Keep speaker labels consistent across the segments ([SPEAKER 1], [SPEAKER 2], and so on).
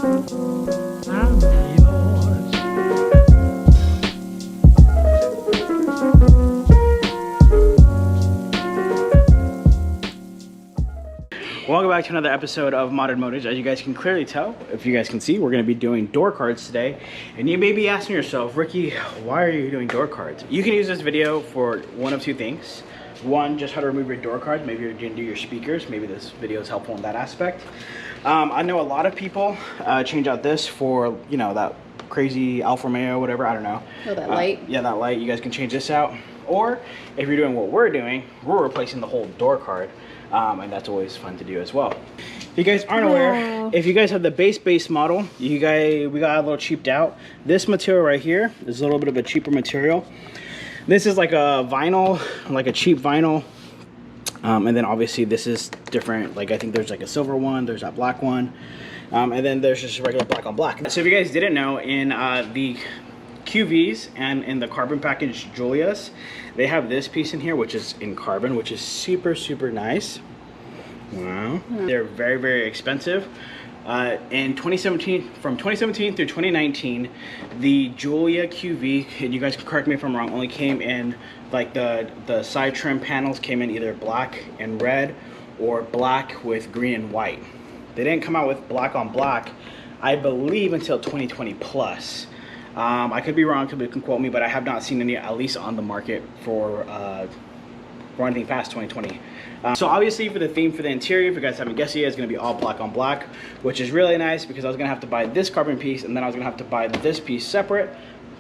[SPEAKER 1] Welcome back to another episode of Modern Motors. As you guys can clearly tell, if you guys can see, we're going to be doing door cards today. And you may be asking yourself, Ricky, why are you doing door cards? You can use this video for one of two things. One, just how to remove your door cards. Maybe you're going to do your speakers. Maybe this video is helpful in that aspect. I know a lot of people change out this for, you know, that crazy Alfa Romeo, whatever, I don't know. Oh, that light? Yeah, that light. You guys can change this out. Or if you're doing what we're doing, we're replacing the whole door card. And that's always fun to do as well. If you guys aren't aware, if you guys have the base model, we got a little cheaped out. This material right here is a little bit of a cheaper material. This is like a vinyl, like a cheap vinyl. And then obviously this is different. Like I think there's like a silver one, there's that black one. And then there's just regular black on black. So if you guys didn't know, in the QVs and in the carbon package Giulia's, they have this piece in here which is in carbon, which is super nice. Wow. They're very expensive. In 2017, from 2017 through 2019, the Giulia QV, and you guys can correct me if I'm wrong, only came in like the side trim panels came in either black and red or black with green and white. They didn't come out with black on black, I believe, until 2020 plus. I could be wrong, you can quote me, but I have not seen any, at least on the market, for anything past 2020. So obviously for the theme for the interior, if you guys haven't guessed yet, it's going to be all black on black, which is really nice because I was going to have to buy this carbon piece and then I was going to have to buy this piece separate.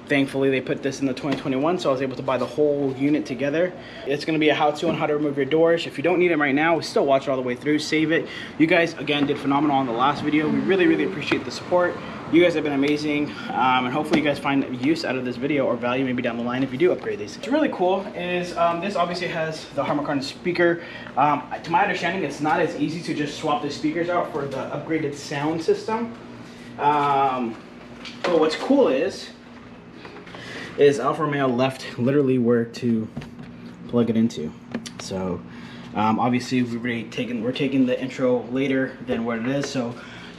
[SPEAKER 1] Thankfully they put this in the 2021, so I was able to buy the whole unit together. It's going to be a how-to on how to remove your doors. If you don't need them right now, still watch it all the way through, save it. You guys again did phenomenal on the last video. We really appreciate the support. You guys have been amazing, and hopefully you guys find use out of this video or value maybe down the line if you do upgrade these. What's really cool is this obviously has the Harman speaker. To my understanding, it's not as easy to just swap the speakers out for the upgraded sound system. But what's cool is Alfa Romeo left literally where to plug it into. So obviously we're taking the intro later than what it is, so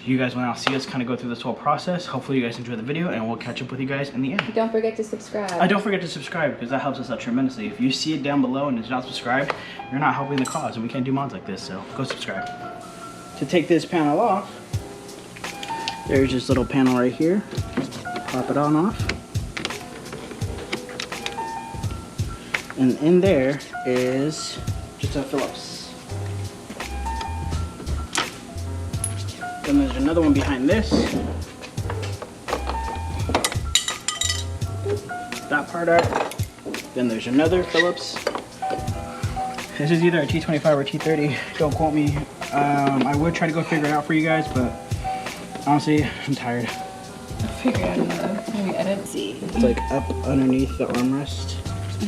[SPEAKER 1] you guys will now see us kind of go through this whole process. Hopefully you guys enjoy the video and we'll catch up with you guys in the end.
[SPEAKER 2] Don't forget to subscribe.
[SPEAKER 1] Don't forget to subscribe because that helps us out tremendously. If you see it down below and it's not subscribed, you're not helping the cause and we can't do mods like this, so go subscribe. To take this panel off, there's this little panel right here. Pop it on off. And in there is just a Phillips. Then there's another one behind this. That part out. Then there's another Phillips. This is either a T25 or T30. Don't quote me. I would try to go figure it out for you guys, but honestly, I'm tired.
[SPEAKER 2] I'll figure it out another. Maybe edit. See.
[SPEAKER 1] It's like up underneath the armrest.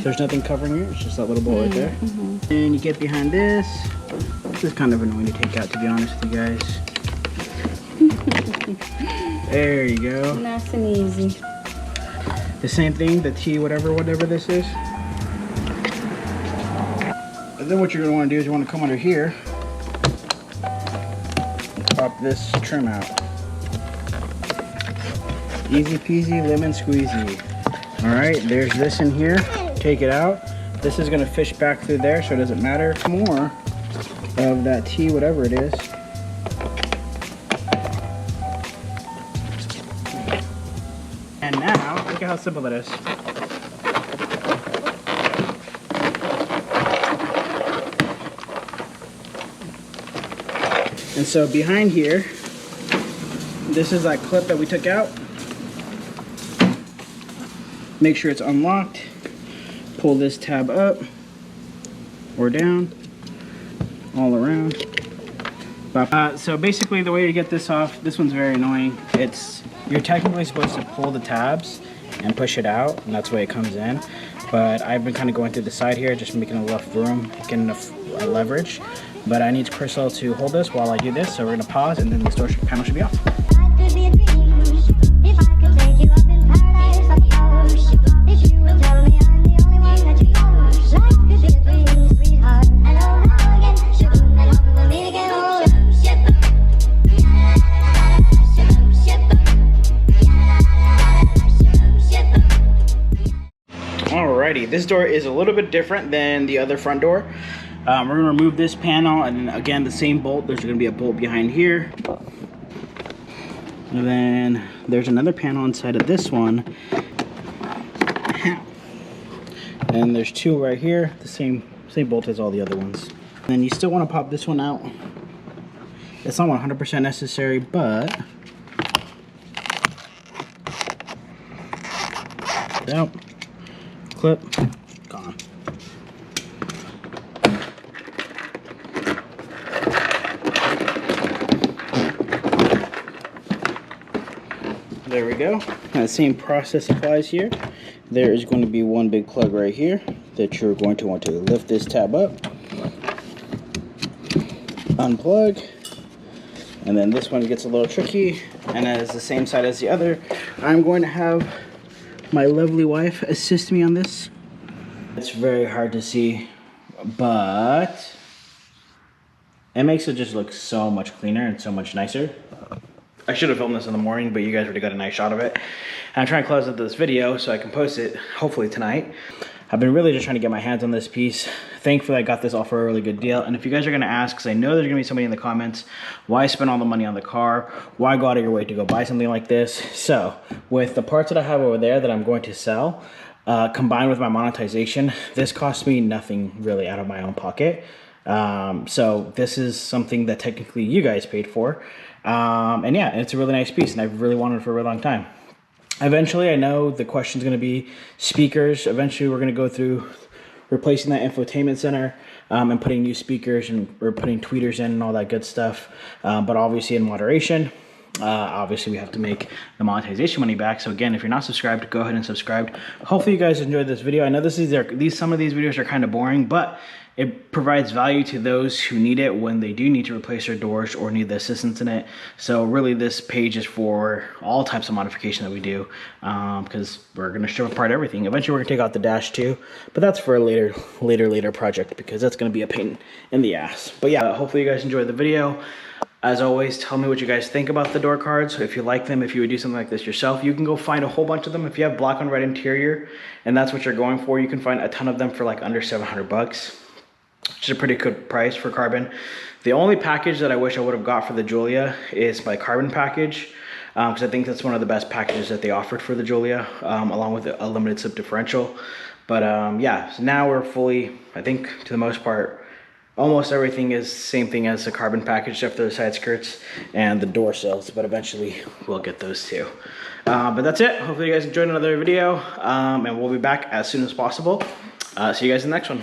[SPEAKER 1] There's nothing covering it. It's just that little bolt right there. And you get behind this. This is kind of annoying to take out, to be honest with you guys. There you go.
[SPEAKER 2] Nice and easy.
[SPEAKER 1] The same thing, the T whatever this is. And then what you're going to want to do is you want to come under here, pop this trim out. Easy peasy lemon squeezy. Alright, there's this in here. Take it out. This is going to fish back through there, so it doesn't matter. More of that T whatever it is. And now, look at how simple that is. And so behind here, this is that clip that we took out. Make sure it's unlocked. Pull this tab up or down, all around. So basically the way to get this off, this one's very annoying. You're technically supposed to pull the tabs and push it out, and that's the way it comes in. But I've been kind of going through the side here, just making enough room, getting enough leverage. But I need Crystal to hold this while I do this, so we're gonna pause and then the door panel should be off. this door is a little bit different than the other front door. We're gonna remove this panel, and then again, the same bolt. There's gonna be a bolt behind here. And then there's another panel inside of this one. And there's two right here, the same bolt as all the other ones. And then you still want to pop this one out. It's not 100% necessary, but out, clip, gone. There we go. And the same process applies here. There is going to be one big plug right here that you're going to want to lift this tab up, unplug, and then this one gets a little tricky, and as the same side as the other, I'm going to have my lovely wife assist me on this. It's very hard to see, but it makes it just look so much cleaner and so much nicer. I should have filmed this in the morning, but you guys already got a nice shot of it. And I'm trying to close out this video so I can post it hopefully tonight. I've been really just trying to get my hands on this piece. Thankfully, I got this off for a really good deal. And if you guys are gonna ask, because I know there's gonna be somebody in the comments, why spend all the money on the car? Why go out of your way to go buy something like this? So, with the parts that I have over there that I'm going to sell, combined with my monetization, this cost me nothing really out of my own pocket. So this is something that technically you guys paid for. And yeah, it's a really nice piece, and I've really wanted it for a really long time. Eventually, I know the question's going to be speakers. Eventually, we're going to go through replacing that infotainment center and putting new speakers, and we're putting tweeters in and all that good stuff. But obviously in moderation. Obviously, we have to make the monetization money back. So again, if you're not subscribed, go ahead and subscribe. Hopefully, you guys enjoyed this video. I know some of these videos are kind of boring, but it provides value to those who need it when they do need to replace their doors or need the assistance in it. So really, this page is for all types of modification that we do, because we're going to strip apart everything. Eventually, we're going to take out the dash too, but that's for a later project, because that's going to be a pain in the ass. But yeah, hopefully you guys enjoyed the video. As always, tell me what you guys think about the door cards. If you like them, if you would do something like this yourself, you can go find a whole bunch of them. If you have black on red interior and that's what you're going for, you can find a ton of them for like under 700 bucks, which is a pretty good price for Carbon. The only package that I wish I would have got for the Giulia is my Carbon package, because I think that's one of the best packages that they offered for the Giulia, along with a limited slip differential. But yeah, so now we're fully, I think to the most part, almost everything is the same thing as the Carbon package, except for the side skirts and the door sills, but eventually we'll get those too. But that's it. Hopefully you guys enjoyed another video, and we'll be back as soon as possible. See you guys in the next one.